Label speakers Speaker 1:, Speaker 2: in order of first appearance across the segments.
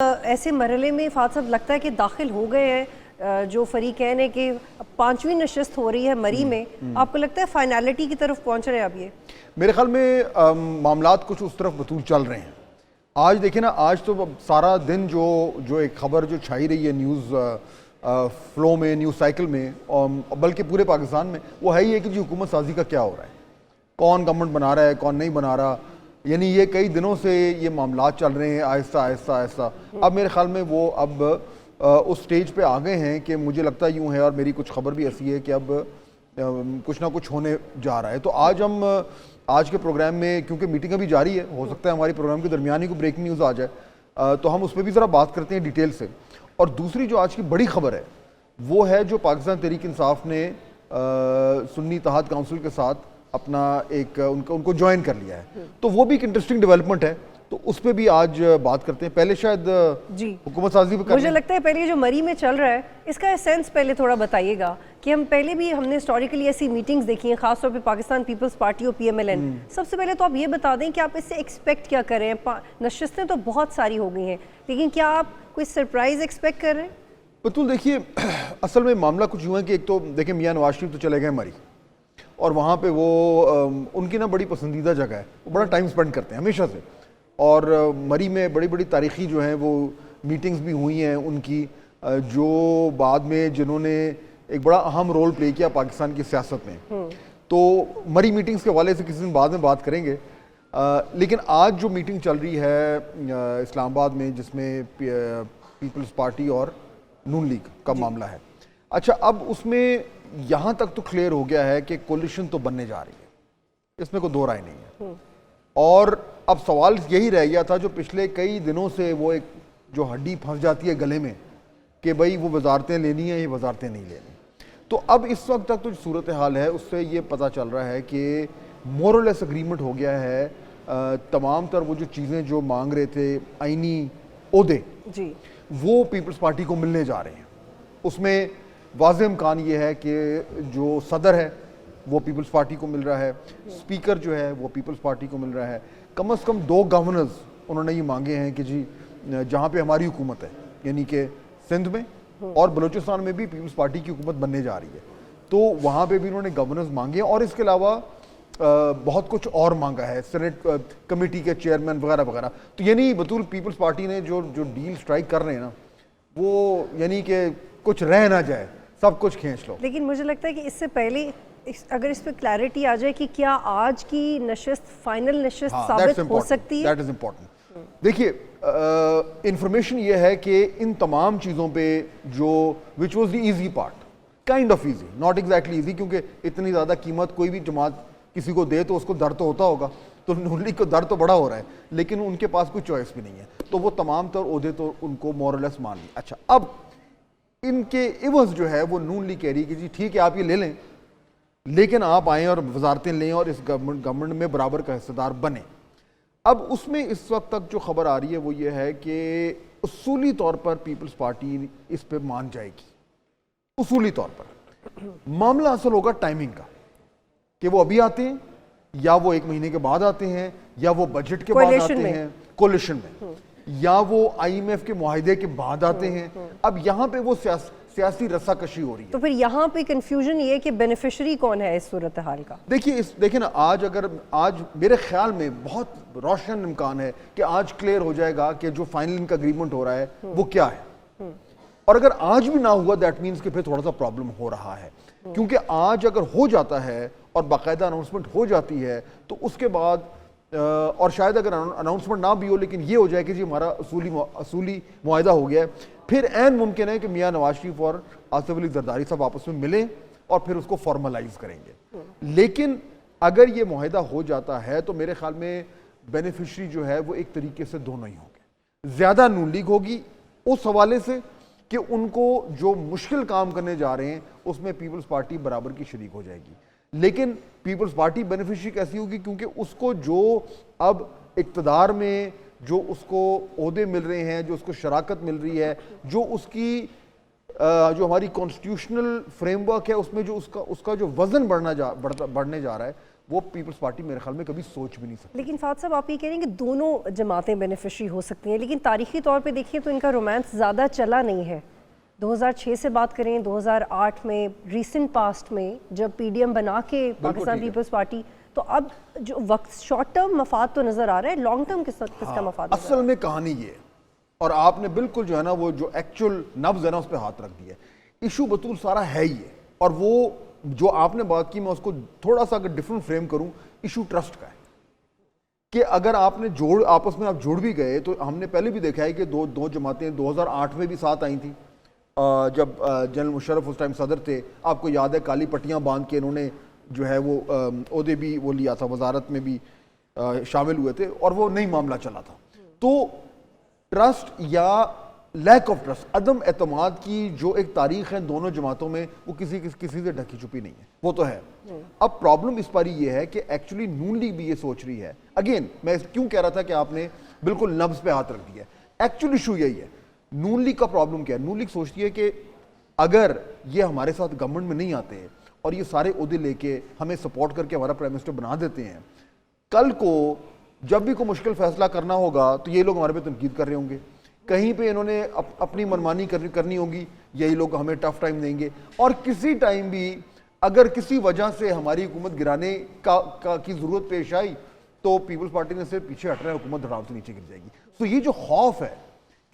Speaker 1: ایسے مرحلے میں فاضل صاحب لگتا ہے کہ داخل ہو گئے ہیں جو فریقین ہیں کہ 5ویں نشست ہو رہی ہے مری میں، آپ کو لگتا ہے فائنالٹی کی طرف پہنچ رہے ہیں اب یہ؟
Speaker 2: میرے خیال میں معاملات کچھ اس طرف بطول چل رہے ہیں. آج دیکھیں نا، آج تو سارا دن جو ایک خبر جو چھائی رہی ہے نیوز فلو میں، نیوز سائیکل میں، بلکہ پورے پاکستان میں، وہ ہے ہی ہے کہ جی حکومت سازی کا کیا ہو رہا ہے، کون گورنمنٹ بنا رہا ہے، کون نہیں بنا رہا. یعنی یہ کئی دنوں سے یہ معاملات چل رہے ہیں آہستہ آہستہ آہستہ. اب میرے خیال میں وہ اب اس سٹیج پہ آ گئے ہیں کہ مجھے لگتا ہے یوں ہے، اور میری کچھ خبر بھی ایسی ہے کہ اب کچھ نہ کچھ ہونے جا رہا ہے. تو آج کے پروگرام میں، کیونکہ میٹنگ ابھی جاری ہے، ہو سکتا ہے ہماری پروگرام کے درمیان ہی کوئی بریکنگ نیوز آ جائے، تو ہم اس پہ بھی ذرا بات کرتے ہیں ڈیٹیل سے. اور دوسری جو آج کی بڑی خبر ہے وہ ہے جو پاکستان تحریک انصاف نے سنی اتحاد کونسل کے ساتھ اپنا ایک ان کو جوائن کر لیا ہے. تو وہ بھی ایک انٹرسٹنگ ڈیولپمنٹ ہے، تو اس پہ بھی آج بات کرتے ہیں. پہلے شاید حکومت سازی پہ
Speaker 1: مجھے لگتا ہے پہلے جو مری میں چل رہا ہے اس کا ایسنس پہلے تھوڑا بتائیے گا کہ ہم نے ہسٹوریکلی ایسی میٹنگز دیکھی ہیں، خاص طور پہ پاکستان پیپلز پارٹی اور پی ایم ایل این. سب سے پہلے تو آپ یہ بتا دیں کہ آپ اس سے ایکسپیکٹ کیا کر رہے ہیں؟ نشستیں تو بہت ساری ہو گئی ہیں، لیکن کیا آپ کوئی سرپرائز ایکسپیکٹ کر رہے ہیں؟
Speaker 2: بطول دیکھیے، اصل میں معاملہ کچھ یوں ہے کہ ایک تو دیکھیں میاں نواز شریف تو چلے گئے مری، اور وہاں پہ وہ ان کی نا بڑی پسندیدہ جگہ ہے، وہ بڑا ٹائم سپینڈ کرتے ہیں ہمیشہ سے. اور مری میں بڑی بڑی تاریخی جو ہیں وہ میٹنگز بھی ہوئی ہیں ان کی، جو بعد میں جنہوں نے ایک بڑا اہم رول پلے کیا پاکستان کی سیاست میں. تو مری میٹنگز کے حوالے سے کسی دن بعد میں بات کریں گے. لیکن آج جو میٹنگ چل رہی ہے اسلام آباد میں، جس میں پیپلز پارٹی اور نون لیگ کا معاملہ ہے، اچھا اب اس میں یہاں تک تو کلیئر ہو گیا ہے کہ کولیشن تو بننے جا رہی ہے، اس میں کوئی دو رائے نہیں ہے. اور اب سوال یہی رہ گیا تھا جو پچھلے کئی دنوں سے وہ ایک جو ہڈی پھنس جاتی ہے گلے میں کہ بھئی وہ وزارتیں لینی ہیں، یہ وزارتیں نہیں لینی. تو اب اس وقت تک تو جو صورتحال ہے اس سے یہ پتہ چل رہا ہے کہ مور اور لیس اگریمنٹ ہو گیا ہے. تمام تر وہ جو چیزیں جو مانگ رہے تھے، آئینی عہدے، وہ پیپلز پارٹی کو ملنے جا رہے ہیں. اس میں واضح امکان یہ ہے کہ جو صدر ہے وہ پیپلز پارٹی کو مل رہا ہے، اسپیکر جو ہے وہ پیپلز پارٹی کو مل رہا ہے. کم از کم 2 گورنرز انہوں نے یہ مانگے ہیں کہ جی جہاں پہ ہماری حکومت ہے، یعنی کہ سندھ میں اور بلوچستان میں بھی پیپلز پارٹی کی حکومت بننے جا رہی ہے، تو وہاں پہ بھی انہوں نے گورنرز مانگے ہیں. اور اس کے علاوہ بہت کچھ اور مانگا ہے، سینٹ کمیٹی کے چیئرمین وغیرہ وغیرہ. تو یعنی بطول پیپلز پارٹی نے جو ڈیل سٹرائک کر رہے ہیں نا، وہ یعنی کہ کچھ رہ نہ جائے، سب کچھ کھینچ لو.
Speaker 1: لیکن مجھے لگتا ہے کہ اس سے پہلے اگر اس پہ کلیئرٹی آ جائے کہ کیا آج کی نشست فائنل نشست ثابت ہو سکتی ہے.
Speaker 2: That is important. دیکھیے انفارمیشن یہ ہے کہ ان تمام چیزوں پہ جو which was the easy part, kind of easy, not exactly easy, کیونکہ اتنی زیادہ قیمت کوئی بھی جماعت کسی کو دے تو اس کو در تو ہوتا ہوگا، تو نون لیگ کو در تو بڑا ہو رہا ہے، لیکن ان کے پاس کوئی چوائس بھی نہیں ہے. تو وہ تمام تر عہدے تو ان کو مور اور لیس مان لی. اچھا اب ان کے عوض جو ہے وہ نون لیگ کہہ رہی ہے کہ جی ٹھیک ہے آپ یہ لے لیں، لیکن آپ آئیں اور وزارتیں لیں اور اس گورنمنٹ میں برابر کا حصہ دار بنیں. اب اس میں اس وقت تک جو خبر آ رہی ہے وہ یہ ہے کہ اصولی طور پر پیپلز پارٹی اس پہ مان جائے گی. اصولی طور پر معاملہ اصل ہوگا ٹائمنگ کا، کہ وہ ابھی آتے ہیں یا وہ 1 مہینے کے بعد آتے ہیں یا وہ بجٹ کے بعد آتے ہیں کولیشن میں، یا وہ آئی ایم ایف کے معاہدے کے بعد آتے ہیں. اب یہاں پہ وہ سیاسی رسا کشی ہو رہی ہے.
Speaker 1: تو پھر یہاں پہ کنفیوژن یہ ہے کہ بینیفیشری کون ہے اس صورتحال کا.
Speaker 2: دیکھیں نا، آج میرے خیال میں بہت روشن امکان ہے کہ آج کلیئر ہو جائے گا کہ جو فائنل ان کا اگریمنٹ ہو رہا ہے وہ کیا ہے. اور اگر آج بھی نہ ہوا دیٹ مینس کہ پھر تھوڑا سا پرابلم ہو رہا ہے، کیونکہ آج اگر ہو جاتا ہے اور باقاعدہ اناؤنسمنٹ ہو جاتی ہے تو اس کے بعد، اور شاید اگر اناؤنسمنٹ نہ بھی ہو لیکن یہ ہو جائے کہ جی ہمارا اصولی معاہدہ ہو گیا ہے، پھر عین ممکن ہے کہ میاں نواز شریف اور آصف علی زرداری صاحب آپس میں ملیں اور پھر اس کو فارملائز کریں گے. لیکن اگر یہ معاہدہ ہو جاتا ہے تو میرے خیال میں بینیفیشری جو ہے وہ ایک طریقے سے دونوں ہی ہوں گے. زیادہ نون لیگ ہوگی اس حوالے سے کہ ان کو جو مشکل کام کرنے جا رہے ہیں اس میں پیپلز پارٹی برابر کی شریک ہو جائے گی. لیکن پیپلز پارٹی بینیفیشری کیسی ہوگی؟ کیونکہ اس کو جو اب اقتدار میں جو اس کو عہدے مل رہے ہیں، جو اس کو شراکت مل رہی ہے، جو اس کی جو ہماری کانسٹیٹیوشنل فریم ورک ہے اس میں جو اس کا جو وزن بڑھنے جا رہا ہے، وہ پیپلز پارٹی میرے خیال میں کبھی سوچ بھی نہیں سکتی.
Speaker 1: لیکن فہد صاحب آپ یہ کہہ رہے ہیں کہ دونوں جماعتیں بینیفیشری ہو سکتی ہیں، لیکن تاریخی طور پہ دیکھیں تو ان کا رومانس زیادہ چلا نہیں ہے. 2006 سے بات کریں، 2008 میں، ریسنٹ پاسٹ میں جب پی ڈی ایم بنا کے پاکستان پیپلز پارٹی، تو اب جو وقت شارٹ ٹرم مفاد تو نظر آ رہا ہے، لانگ ٹرم کس کا مفاد نظر؟
Speaker 2: اصل میں کہانی یہ ہے، اور آپ نے بالکل جو ہے نا وہ جو ایکچوئل نبض ہے نا اس پہ ہاتھ رکھ دیا ہے. ایشو بطول سارا ہے ہی ہے، اور وہ جو آپ نے بات کی میں اس کو تھوڑا سا اگر ڈفرنٹ فریم کروں، ایشو ٹرسٹ کا ہے کہ اگر آپ نے آپس میں آپ جوڑ بھی گئے تو ہم نے پہلے بھی دیکھا ہے کہ دو جماعتیں 2008 میں بھی ساتھ آئی تھیں جب جنرل مشرف اس ٹائم صدر تھے. آپ کو یاد ہے کالی پٹیاں باندھ کے انہوں نے جو ہے وہ عہدے بھی وہ لیا تھا، وزارت میں بھی شامل ہوئے تھے، اور وہ نہیں معاملہ چلا تھا. تو ٹرسٹ یا لیک آف ٹرسٹ، عدم اعتماد کی جو ایک تاریخ ہے دونوں جماعتوں میں، وہ کسی سے ڈھکی چھپی نہیں ہے، وہ تو ہے. اب پرابلم اس پر یہ ہے کہ ایکچولی نون لیگ بھی یہ سوچ رہی ہے. اگین میں کیوں کہہ رہا تھا کہ آپ نے بالکل نبض پہ ہاتھ رکھ دیا ہے. ایکچولی ایشو یہی ہے، نون لیگ کا پرابلم کیا ہے. نون لیگ سوچتی ہے کہ اگر یہ ہمارے ساتھ گورنمنٹ میں نہیں آتے اور یہ سارے عہدے لے کے ہمیں سپورٹ کر کے ہمارا پرائم منسٹر بنا دیتے ہیں، کل کو جب بھی کوئی مشکل فیصلہ کرنا ہوگا تو یہ لوگ ہمارے پہ تنقید کر رہے ہوں گے، کہیں پہ انہوں نے اپنی منمانی کرنی ہوگی، یہی لوگ ہمیں ٹف ٹائم دیں گے. اور کسی ٹائم بھی اگر کسی وجہ سے ہماری حکومت گرانے کی ضرورت پیش آئی تو پیپلز پارٹی نے صرف پیچھے ہٹ رہا ہے، حکومت دھڑام سے نیچے گر جائے گی. تو یہ جو خوف ہے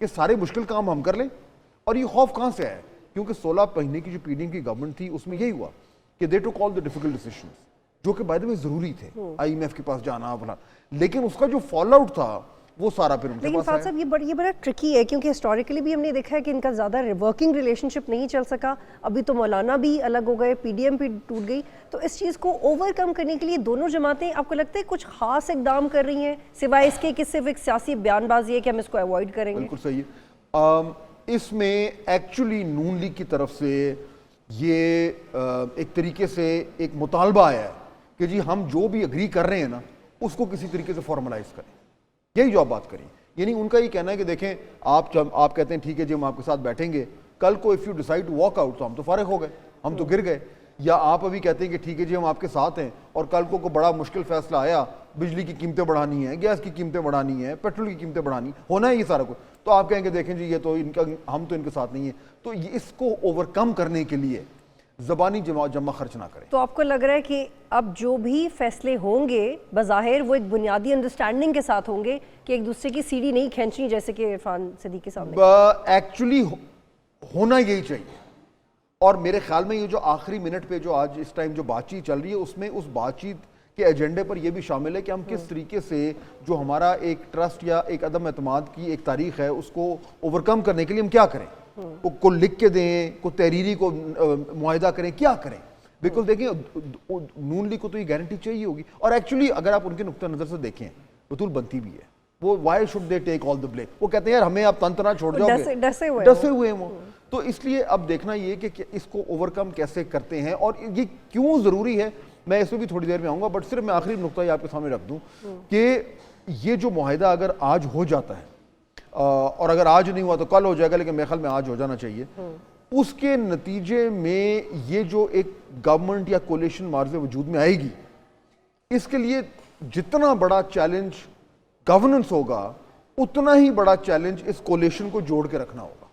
Speaker 2: کہ سارے مشکل کام ہم کر لیں، اور یہ خوف کہاں سے ہے؟ کیونکہ 16 مہینے کی جو پی ڈی ایم کی گورنمنٹ تھی اس میں یہی ہوا کہ دے ٹوک آل دی ڈیفیکلٹ ڈیسیشنز، جو کہ بائی دی وے ضروری تھے، آئی ایم ایف کے پاس جانا بلا، لیکن اس کا جو فال آؤٹ تھا وہ سارا پھر ان کے
Speaker 1: لیکن
Speaker 2: پاس
Speaker 1: فہد صاحب یہ بڑا ٹرکی ہے، کیونکہ ہسٹوریکلی بھی ہم نے دیکھا ہے کہ ان کا زیادہ ورکنگ ریلیشن شپ نہیں چل سکا. ابھی تو مولانا بھی الگ ہو گئے، پی ڈی ایم بھی ٹوٹ گئی. تو اس چیز کو اوور کم کرنے کے لیے دونوں جماعتیں آپ کو لگتا ہے کچھ خاص اقدام کر رہی ہیں سوائے اس کے کہ صرف ایک سیاسی بیان بازی ہے کہ ہم اس کو اوائڈ کریں گے؟
Speaker 2: بالکل صحیح ہے. اس میں ایکچولی نون لیگ کی طرف سے یہ ایک طریقے سے ایک مطالبہ آیا ہے کہ جی ہم جو بھی اگری کر رہے ہیں نا اس کو کسی طریقے سے فارملائز کریں. یہی جو آپ بات کریں، یعنی ان کا یہ کہنا ہے کہ دیکھیں آپ کہتے ہیں ٹھیک ہے جی ہم آپ کے ساتھ بیٹھیں گے، کل کو if you decide to walk out تو ہم تو فارغ ہو گئے، ہم تو گر گئے. یا آپ ابھی کہتے ہیں کہ ٹھیک ہے جی ہم آپ کے ساتھ ہیں، اور کل کو بڑا مشکل فیصلہ آیا، بجلی کی قیمتیں بڑھانی ہیں، گیس کی قیمتیں بڑھانی ہیں، پیٹرول کی قیمتیں بڑھانی ہونا ہے یہ سارا کچھ، تو آپ کہیں گے دیکھیں جی یہ تو ہم تو ان کے ساتھ نہیں ہیں. تو اس کو اوور کم کرنے کے لیے زبانی جمع خرچ نہ کریں.
Speaker 1: تو آپ کو لگ رہا ہے کہ اب جو بھی فیصلے ہوں گے بظاہر وہ ایک بنیادی انڈرسٹینڈنگ کے ساتھ ہوں گے کہ ایک دوسرے کی سیڑھی نہیں کھینچنی، جیسے کہ عرفان صدیقی کے سامنے
Speaker 2: ایکچولی ہونا یہی چاہیے. اور میرے خیال میں یہ جو آخری منٹ پہ جو آج اس ٹائم جو بات چیت چل رہی ہے اس میں اس بات چیت کے ایجنڈے پر یہ بھی شامل ہے کہ ہم کس طریقے سے جو ہمارا ایک ٹرسٹ یا ایک عدم اعتماد کی ایک تاریخ ہے اس کو اوور کم کرنے کے لیے ہم کیا کریں. کو لکھ کے دیں، کو تحریری کو معاہدہ کریں، کیا کریں. بالکل دیکھیں نون لیگ کو تو یہ گارنٹی چاہیے ہوگی. اور ایکچولی اگر آپ ان کے نقطہ نظر سے دیکھیں بطول بنتی بھی ہے. وہ why should they take all the blame, وہ کہتے ہیں یار ہمیں آپ تنتنا چھوڑ جاؤ گے، ڈسے ہوئے ہیں وہ. تو اس لیے اب دیکھنا یہ کہ اس کو اوور کم کیسے کرتے ہیں اور یہ کیوں ضروری ہے. میں اس میں بھی تھوڑی دیر میں آؤں گا، بٹ صرف میں آخری نقطہ یہ آپ کے سامنے رکھ دوں کہ یہ جو معاہدہ اگر آج ہو جاتا ہے، اور اگر آج نہیں ہوا تو کل ہو جائے گا، لیکن میرے خیال میں آج ہو جانا چاہیے، اس کے نتیجے میں یہ جو ایک گورنمنٹ یا کولیشن معرض وجود میں آئے گی، اس کے لیے جتنا بڑا چیلنج گورننس ہوگا اتنا ہی بڑا چیلنج اس کولیشن کو جوڑ کے رکھنا ہوگا.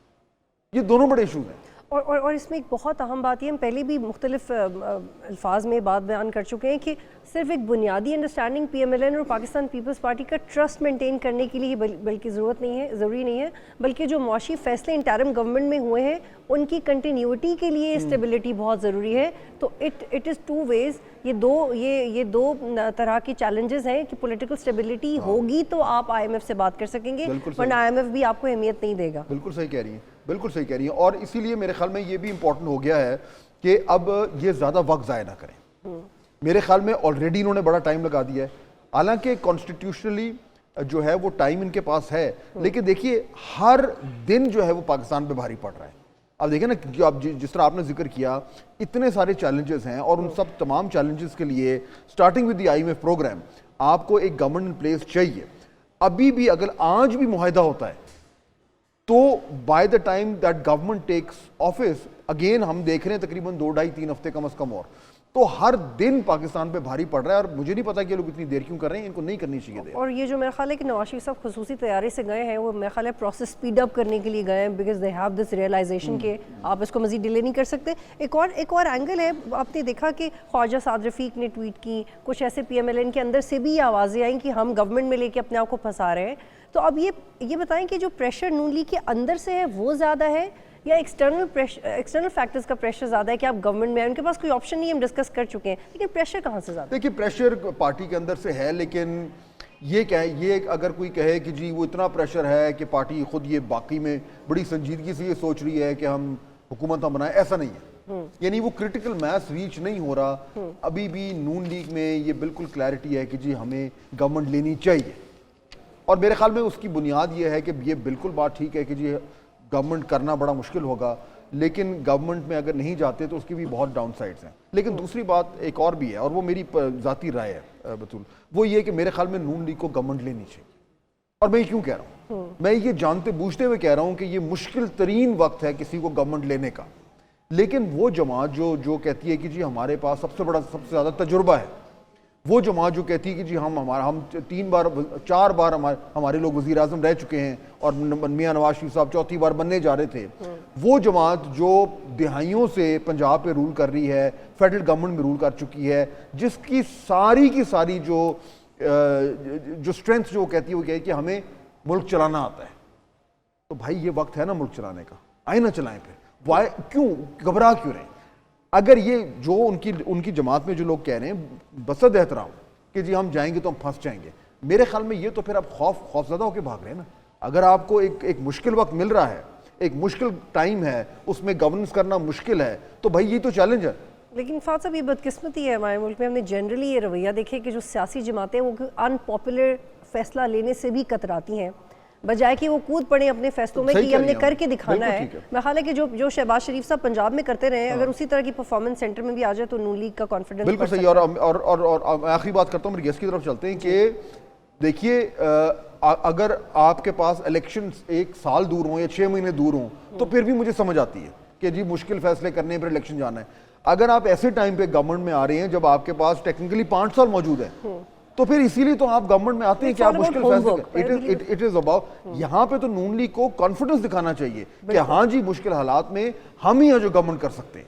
Speaker 2: یہ دونوں بڑے ایشوز ہیں.
Speaker 1: اور اس میں ایک بہت اہم بات یہ ہم پہلے بھی مختلف الفاظ میں بات بیان کر چکے ہیں کہ صرف ایک بنیادی understanding P M L N اور پاکستان پیپلز پارٹی کا ٹرسٹ مینٹین کرنے کے لیے بلکہ ضروری نہیں ہے، بلکہ جو معاشی فیصلے انٹرم گورنمنٹ میں ہوئے ہیں ان کی کنٹینیوٹی کے لیے اسٹیبلٹی بہت ضروری ہے. تو اٹ از ٹو ویز. یہ دو طرح کے چیلنجز ہیں کہ پولیٹیکل اسٹیبلٹی ہوگی تو آپ آئی ایم ایف سے بات کر سکیں گے، ورنہ آئی ایم ایف بھی آپ کو اہمیت نہیں دے گا.
Speaker 2: بالکل صحیح کہہ رہی ہیں، بالکل صحیح کہہ رہی ہیں. اور اسی لیے میرے خیال میں یہ بھی امپورٹنٹ ہو گیا ہے کہ اب یہ زیادہ وقت ضائع نہ کریں. میرے خیال میں آلریڈی انہوں نے بڑا ٹائم لگا دیا ہے، حالانکہ کانسٹیٹیوشنلی جو ہے وہ ٹائم ان کے پاس ہے، لیکن دیکھیے ہر دن جو ہے وہ پاکستان پہ بھاری پڑ رہا ہے. اب دیکھیں نا جو اب جس طرح آپ نے ذکر کیا اتنے سارے چیلنجز ہیں، اور ان سب تمام چیلنجز کے لیے starting with the I M F programme آپ کو ایک گورنمنٹ ان پلیس چاہیے. ابھی بھی اگر آج بھی معاہدہ ہوتا ہے تو by the time that government tax office, again ہم دیکھ رہے ہیں تقریباً 2-2.5-3 ہفتے کم از کم اور تو ہر دن پاکستان پہ بھاری پڑ رہا ہے، اور مجھے نہیں پتا کہ لوگ اتنی دیر کیوں کر رہے ہیں، ان کو نہیں کرنی چاہیے تھے.
Speaker 1: اور یہ جو میرا خیال ہے کہ نواز شریف صاحب خصوصی تیاری سے گئے ہیں، وہ میرا خیال ہے پروسیس سپیڈ اپ کرنے کے لیے گئے ہیں، because they have this realisation کہ آپ اس کو مزید ڈیلے نہیں کر سکتے. ایک اور اینگل ہے، آپ نے دیکھا کہ خواجہ سعد رفیق نے ٹویٹ کی، کچھ ایسے پی ایم ایل این کے اندر سے بھی یہ آوازیں آئیں کہ ہم گورنمنٹ میں لے کے اپنے آپ کو پھنسا رہے ہیں. تو اب یہ بتائیں کہ جو پریشر نون لیگ کے اندر سے ہے وہ زیادہ ہے یا ایکسٹرنل فیکٹرز کا پریشر زیادہ ہے کہ آپ گورنمنٹ میں ہیں، ان کے پاس کوئی آپشن نہیں، ہم ڈسکس کر چکے ہیں، لیکن پریشر کہاں سے زیادہ ہے؟
Speaker 2: دیکھیے پریشر پارٹی کے اندر سے ہے، لیکن یہ اگر کوئی کہے کہ جی وہ اتنا پریشر ہے کہ پارٹی خود یہ باقی میں بڑی سنجیدگی سے یہ سوچ رہی ہے کہ ہم حکومت ہم بنائیں، ایسا نہیں ہے. یعنی وہ کرٹیکل میس ریچ نہیں ہو رہا. ابھی بھی نون لیگ میں یہ بالکل کلیئرٹی ہے کہ جی ہمیں گورنمنٹ لینی چاہیے، اور میرے خیال میں اس کی بنیاد یہ ہے کہ یہ بالکل بات ٹھیک ہے کہ جی گورنمنٹ کرنا بڑا مشکل ہوگا، لیکن گورنمنٹ میں اگر نہیں جاتے تو اس کی بھی بہت ڈاؤن سائڈز ہیں. لیکن دوسری بات ایک اور بھی ہے، اور وہ میری ذاتی رائے ہے بطول، وہ یہ کہ میرے خیال میں نون لیگ کو گورنمنٹ لینی چاہیے. اور میں یہ کیوں کہہ رہا ہوں؟ میں یہ جانتے بوجھتے ہوئے کہہ رہا ہوں کہ یہ مشکل ترین وقت ہے کسی کو گورنمنٹ لینے کا. لیکن وہ جماعت جو کہتی ہے کہ جی ہمارے پاس سب سے زیادہ تجربہ ہے، وہ جماعت جو کہتی ہے کہ جی ہم 4 بار ہمارے لوگ وزیر اعظم رہ چکے ہیں اور میاں نواز شریف صاحب 4تھی بار بننے جا رہے تھے، وہ جماعت جو دہائیوں سے پنجاب پہ رول کر رہی ہے، فیڈرل گورنمنٹ میں رول کر چکی ہے، جس کی ساری جو اسٹرینتھ جو کہتی ہے وہ کہ ہمیں ملک چلانا آتا ہے. تو بھائی یہ وقت ہے نا ملک چلانے کا، آئے نہ چلائیں پھر. کیوں گھبرا کیوں رہے؟ اگر یہ جو ان کی جماعت میں جو لوگ کہہ رہے ہیں بصد احترام کہ جی ہم جائیں گے تو ہم پھنس جائیں گے، میرے خیال میں یہ تو پھر آپ خوف زدہ ہو کے بھاگ رہے ہیں نا. اگر آپ کو ایک مشکل وقت مل رہا ہے، ایک مشکل ٹائم ہے، اس میں گورننس کرنا مشکل ہے، تو بھائی یہ تو چیلنج ہے.
Speaker 1: لیکن فاضل صاحب یہ بدقسمتی ہے ہمارے ملک میں، ہم نے جنرلی یہ رویہ دیکھے کہ جو سیاسی جماعتیں وہ ان پاپولر فیصلہ لینے سے بھی کتراتی ہیں، بجائے کہ وہ کود پڑے اپنے فیصلوں میں کہ یہ ہم نے کر کے دکھانا ہے. میں خیال ہے کہ جو شہباز شریف صاحب پنجاب میں کرتے رہے ہیں، اگر اسی طرح کی پرفارمنس سینٹر میں بھی آ جائے تو نون لیگ کا کانفیڈنس
Speaker 2: بالکل صحیح. اور میں آخری بات کرتا ہوں، میری گیس کی طرف چلتے ہیں کہ دیکھیے اگر آپ کے پاس الیکشن 1 سال دور ہوں یا 6 مہینے دور ہوں تو پھر بھی مجھے سمجھ آتی ہے کہ جی مشکل فیصلے کرنے پر الیکشن جانا ہے. اگر آپ ایسے ٹائم پہ گورنمنٹ میں آ رہے ہیں جب آپ کے پاس ٹیکنیکلی 5 سال موجود ہے، تو پھر اسی لیے تو آپ گورنمنٹ میں آتے ہیں کہ آپ مشکل فیصلے اٹ از اباؤٹ. یہاں پہ تو نون لیگ کو کانفیڈنس دکھانا چاہیے کہ ہاں جی مشکل حالات میں ہم ہی ہیں جو گورنمنٹ کر سکتے ہیں.